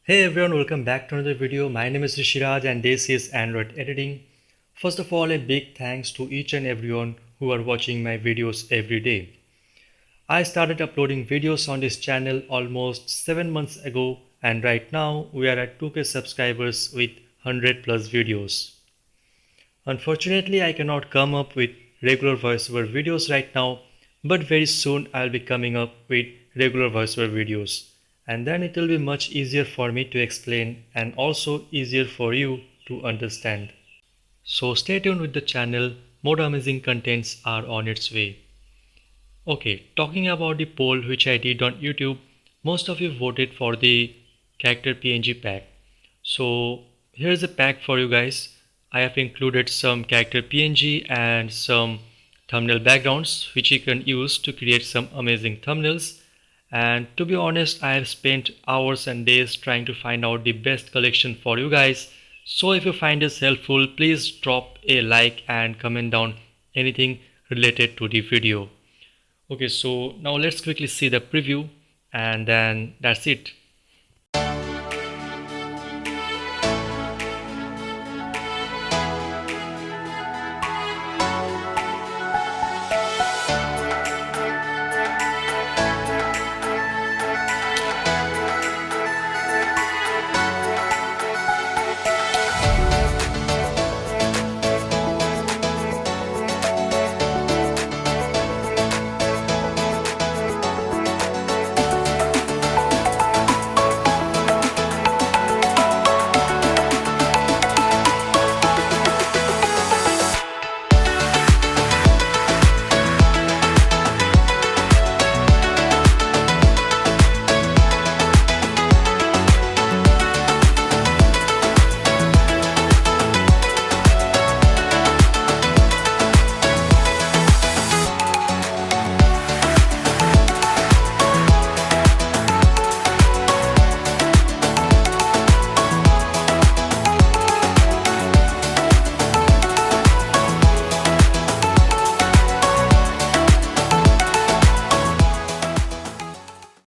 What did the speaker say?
Hey everyone, welcome back to another video. My name is Rishiraj and this is Android Editing. First of all, a big thanks to each and everyone who are watching my videos every day. I started uploading videos on this channel almost 7 months ago and right now we are at 2k subscribers with 100 plus videos. Unfortunately, I cannot come up with regular voiceover videos right now, but very soon I'll be coming up with regular voiceover videos. And then it will be much easier for me to explain and also easier for you to understand. So stay tuned with the channel, more amazing contents are on its way. Okay, talking about the poll which I did on YouTube, most of you voted for the character PNG pack. So here's a pack for you guys. I have included some character PNG and some thumbnail backgrounds which you can use to create some amazing thumbnails. And to be honest, I have spent hours and days trying to find out the best collection for you guys. So if you find this helpful, please drop a like and comment down anything related to the video. Okay, so now let's quickly see the preview and then that's it.